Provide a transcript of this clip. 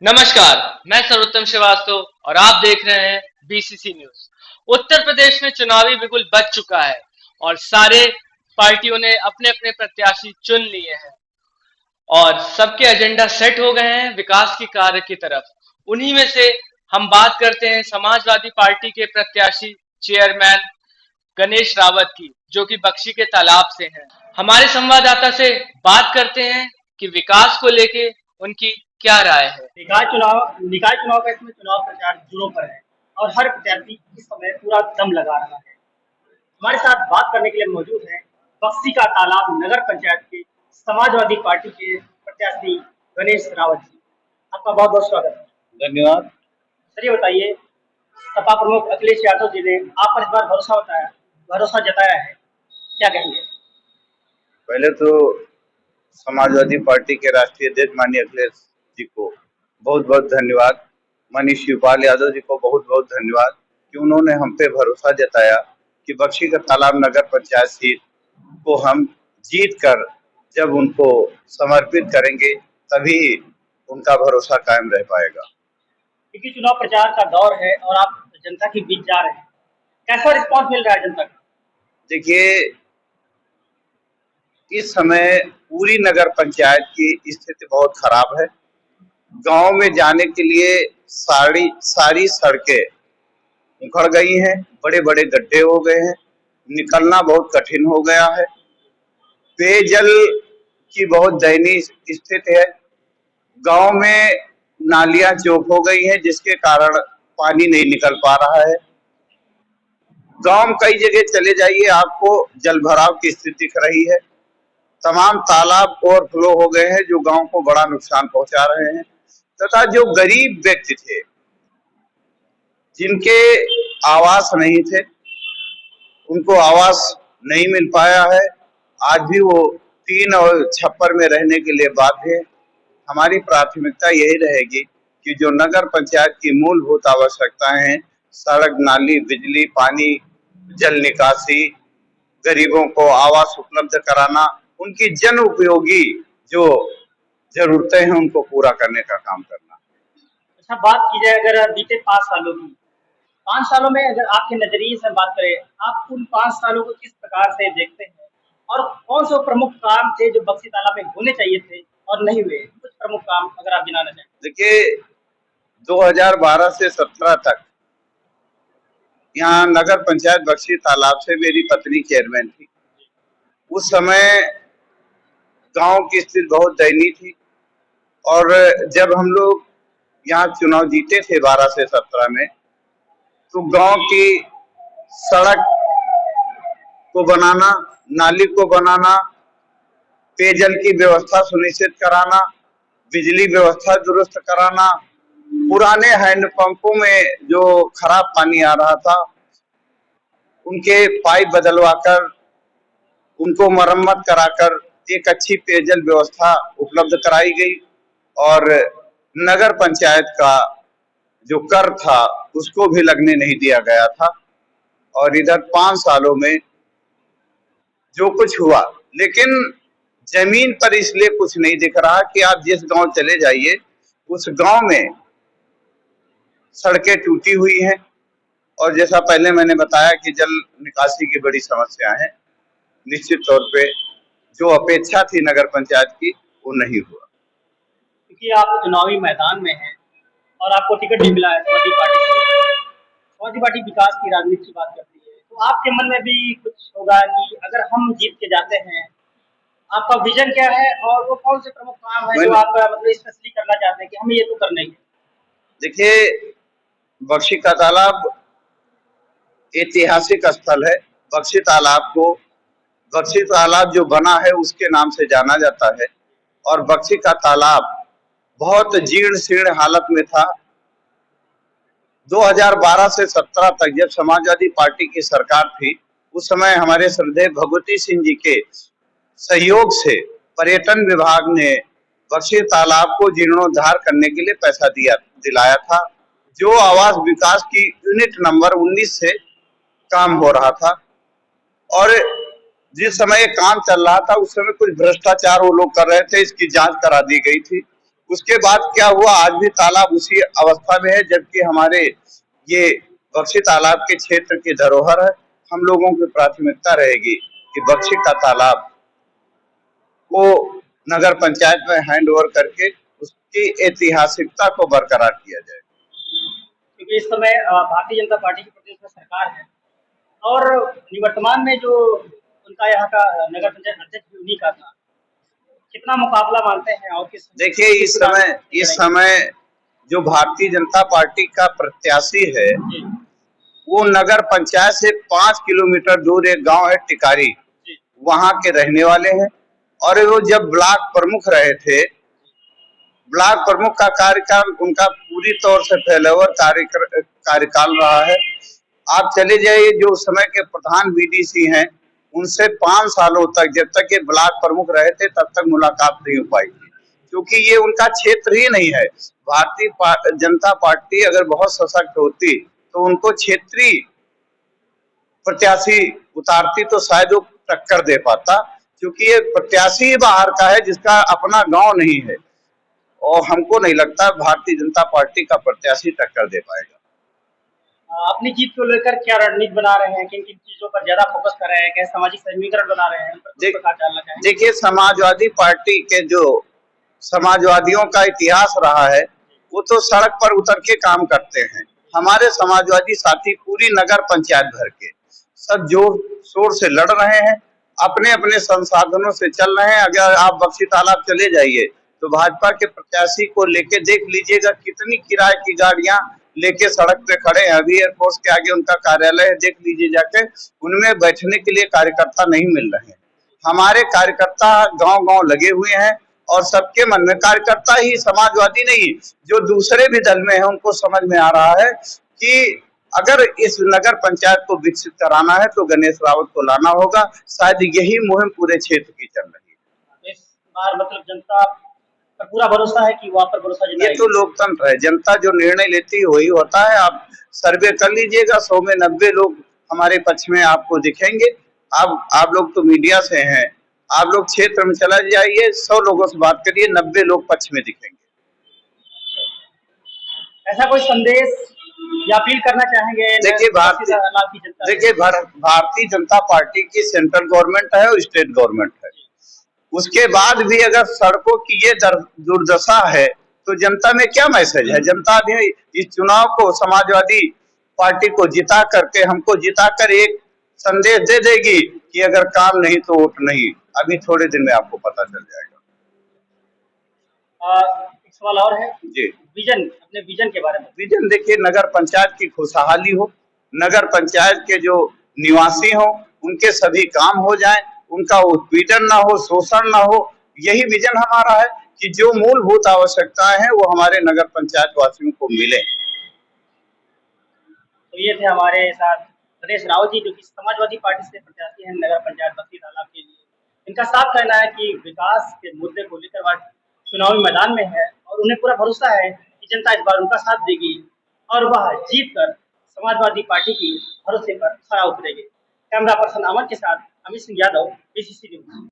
नमस्कार। मैं सर्वोत्तम श्रीवास्तव और आप देख रहे हैं बीसीसी न्यूज। उत्तर प्रदेश में चुनावी बिगुल बज चुका है और सारे पार्टियों ने अपने अपने प्रत्याशी चुन लिए हैं और सबके एजेंडा सेट हो गए हैं विकास की कार्य की तरफ। उन्हीं में से हम बात करते हैं समाजवादी पार्टी के प्रत्याशी चेयरमैन गणेश रावत की, जो कि बख्शी के तालाब से हैं। हमारे संवाददाता से बात करते हैं कि विकास को लेके उनकी क्या राय है। निकाय चुनाव का इसमें चुनाव प्रचार जोरों पर है और हर प्रत्याशी इस समय पूरा दम लगा रहा है। हमारे साथ बात करने के लिए मौजूद है बक्सी का तालाब नगर पंचायत के समाजवादी पार्टी के प्रत्याशी गणेश रावत जी। आपका बहुत बहुत स्वागत है। धन्यवाद। सर, ये बताइए, सपा प्रमुख अखिलेश यादव जी ने आप पर इस बार भरोसा जताया है, क्या कहेंगे? पहले तो समाजवादी पार्टी के राष्ट्रीय अध्यक्ष माननीय अखिलेश जी को बहुत बहुत धन्यवाद। माननीय शिवपाल यादव जी को बहुत बहुत धन्यवाद कि उन्होंने हम पे भरोसा जताया कि बख्शी का तालाब नगर पंचायत सीट को हम जीत कर जब उनको समर्पित करेंगे तभी उनका भरोसा कायम रह पाएगा। क्योंकि चुनाव प्रचार का दौर है और आप जनता के बीच जा रहे हैं, कैसा रिस्पॉन्स मिल रहा है जनता का? देखिए, इस समय पूरी नगर पंचायत की स्थिति बहुत खराब है। गांव में जाने के लिए सारी सड़कें उखड़ गई हैं, बड़े बड़े गड्ढे हो गए हैं, निकलना बहुत कठिन हो गया है। पेयजल की बहुत दयनीय स्थिति है। गांव में नालियां चौक हो गई हैं जिसके कारण पानी नहीं निकल पा रहा है। गांव में कई जगह चले जाइए, आपको जलभराव की स्थिति दिख रही है। तमाम तालाब ओवरफ्लो हो गए हैं जो गांव को बड़ा नुकसान पहुंचा रहे हैं। तथा जो गरीब व्यक्ति थे जिनके आवास नहीं थे, उनको आवास नहीं मिल पाया है। आज भी वो टीन और छप्पर में रहने के लिए बाध्य है। हमारी प्राथमिकता यही रहेगी कि जो नगर पंचायत की मूलभूत आवश्यकताएं हैं, सड़क, नाली, बिजली, पानी, जल निकासी, गरीबों को आवास उपलब्ध कराना, उनकी जन उपयोगी जो जरूरतें हैं उनको पूरा करने का काम करना। अच्छा, बात की जाए अगर बीते 5 सालों की, 5 सालों में अगर आपके नजरिए से बात करें, आप उन 5 सालों को किस प्रकार से देखते हैं और कौन से प्रमुख काम थे जो बक्सी तालाब में होने चाहिए थे और नहीं हुए? कुछ प्रमुख काम अगर आप गिनाना चाहें। देखिए, 2012 से 17 तक यहाँ नगर पंचायत बख्शी तालाब से मेरी पत्नी चेयरमैन थी। उस समय गांव की स्थिति बहुत दयनीय थी और जब हम लोग यहाँ चुनाव जीते थे 12 से 17 में, तो गांव की सड़क को बनाना, नाली को बनाना, पेयजल की व्यवस्था सुनिश्चित कराना, बिजली व्यवस्था दुरुस्त कराना, पुराने हैंडपंपों में जो खराब पानी आ रहा था उनके पाइप बदलवाकर उनको मरम्मत कराकर एक अच्छी पेयजल व्यवस्था उपलब्ध कराई गई और नगर पंचायत का जो कर था उसको भी लगने नहीं दिया गया था। और इधर 5 सालों में जो कुछ हुआ, लेकिन जमीन पर इसलिए कुछ नहीं दिख रहा कि आप जिस गांव चले जाइए उस गांव में सड़कें टूटी हुई हैं और जैसा पहले मैंने बताया कि जल निकासी की बड़ी समस्या है। निश्चित तौर पे जो अपेक्षा थी नगर पंचायत की वो नहीं हुआ। क्योंकि आप चुनावी मैदान में हैं और आपको टिकट भी मिला है समाजवादी पार्टी से। समाजवादी पार्टी विकास की राजनीति की बात करती है, तो आपके मन में भी कुछ होगा कि अगर हम जीत के जाते हैं, आपका विजन क्या है और वो कौन से प्रमुख काम है जो आप मतलब स्पेशली करना चाहते हैं कि हमें ये तो करना ही है? देखिए, बख्शी का तालाब ऐतिहासिक स्थल है। बख्शी तालाब जो बना है उसके नाम से जाना जाता है और बख्शी का तालाब बहुत जीर्ण शीर्ण हालत में था। 2012 से 17 तक जब समाजवादी पार्टी की सरकार थी, उस समय हमारे श्रद्धेय भगवती सिंह जी के सहयोग से पर्यटन विभाग ने बख्शी तालाब को जीर्णोद्धार करने के लिए पैसा दिलाया था। जो आवास विकास की यूनिट नंबर 19 से काम हो रहा था और जिस समय काम चल रहा था उस समय कुछ भ्रष्टाचार वो लोग कर रहे थे, इसकी जांच करा दी गई थी। उसके बाद क्या हुआ, आज भी तालाब उसी अवस्था में है, जबकि हमारे ये बख्शी तालाब के क्षेत्र की धरोहर है। हम लोगों की प्राथमिकता रहेगी कि बख्शी का तालाब को नगर पंचायत में हैंड ओवर करके उसकी ऐतिहासिकता को बरकरार किया जाए। क्योंकि इस समय भारतीय जनता पार्टी की प्रदेश में सरकार है और निवर्तमान में जो उनका यहाँ का नगर पंचायत अध्यक्ष भी उन्हीं का था। कितना मुकाबला मानते हैं और देखिए, इस समय जो भारतीय जनता पार्टी का प्रत्याशी है वो नगर पंचायत से 5 किलोमीटर दूर एक गांव है टिकारी, वहां के रहने वाले हैं। और वो जब ब्लॉक प्रमुख रहे थे, ब्लॉक प्रमुख का कार्यकाल उनका पूरी तौर से फेलओवर कार्यकाल रहा है। आप चले जाइए, जो उस समय के प्रधान बीडीसी हैं उनसे 5 सालों तक, जब तक ये ब्लॉक प्रमुख रहे थे तब तक मुलाकात नहीं हो पाई थी, क्योंकि ये उनका क्षेत्र ही नहीं है। भारतीय जनता पार्टी अगर बहुत सशक्त होती तो उनको क्षेत्रीय प्रत्याशी उतारती तो शायद वो टक्कर दे पाता, क्योंकि ये प्रत्याशी ही बाहर का है जिसका अपना गांव नहीं है। और हमको नहीं लगता भारतीय जनता पार्टी का प्रत्याशी टक्कर दे पाएगा। अपनी जीत को लेकर क्या रणनीति बना रहे हैं, किन किन चीजों पर ज्यादा फोकस कर रहे हैं, क्या सामाजिक समीकरण बना रहे हैं? देखिए, समाजवादी पार्टी के जो समाजवादियों का इतिहास रहा है वो तो सड़क पर उतर के काम करते हैं। हमारे समाजवादी साथी पूरी नगर पंचायत भर के सब जोर शोर से लड़ रहे हैं, अपने अपने संसाधनों से चल रहे हैं। अगर आप बख्शी तालाब चले जाइए तो भाजपा के प्रत्याशी को लेके देख लीजिएगा कितनी किराए की गाड़ियां लेके सड़क पे खड़े हैं। अभी एयरफोर्स के आगे उनका कार्यालय है, देख लीजिए जाके, उनमें बैठने के लिए कार्यकर्ता नहीं मिल रहे हैं। हमारे कार्यकर्ता गांव गांव लगे हुए हैं और सबके मन में, कार्यकर्ता ही समाजवादी नहीं, जो दूसरे भी दल में है उनको समझ में आ रहा है कि अगर इस नगर पंचायत को विकसित कराना है तो गणेश रावत को लाना होगा। शायद यही मुहिम पूरे क्षेत्र की चल रही है। इस बार मतलब जनता पर पूरा भरोसा है कि वहाँ पर भरोसा ये तो लोकतंत्र है, जनता जो निर्णय लेती है वही होता है। आप सर्वे कर लीजिएगा, 100 में 90 लोग हमारे पक्ष में आपको दिखेंगे। आप लोग तो मीडिया से हैं, आप लोग क्षेत्र में चला जाइए, 100 लोगों से बात करिए, 90 लोग पक्ष में दिखेंगे। ऐसा कोई संदेश या अपील करना चाहेंगे? देखिए, भारतीय जनता पार्टी की सेंट्रल गवर्नमेंट है और स्टेट गवर्नमेंट है। उसके बाद भी अगर सड़कों की ये दुर्दशा है तो जनता में क्या मैसेज है? जनता भी इस चुनाव को समाजवादी पार्टी को जिता करके, हमको जिता कर एक संदेश दे देगी कि अगर काम नहीं तो वोट नहीं। अभी थोड़े दिन में आपको पता चल जाएगा। एक सवाल और है जी, अपने विजन के बारे में। विजन देखिए, नगर पंचायत की खुशहाली हो, नगर पंचायत के जो निवासी हो उनके सभी काम हो जाए, उनका उत्पीड़न ना हो, शोषण ना हो। यही विजन हमारा है कि जो मूलभूत आवश्यकताएं हैं वो हमारे नगर पंचायत वासियों को मिले। तो ये थे हमारे साथ गणेश रावत जी, जो कि समाजवादी पार्टी से प्रत्याशी हैं नगर पंचायत बख्शी तालाब के लिए। इनका साफ कहना है कि विकास के मुद्दे को लेकर वह चुनावी मैदान में है और उन्हें पूरा भरोसा है कि जनता इस बार उनका साथ देगी और वह जीत कर समाजवादी पार्टी की भरोसे पर खरा उतरेगी। कैमरा पर्सन अमन के साथ अमित सिंह यादव, BCC न्यूज।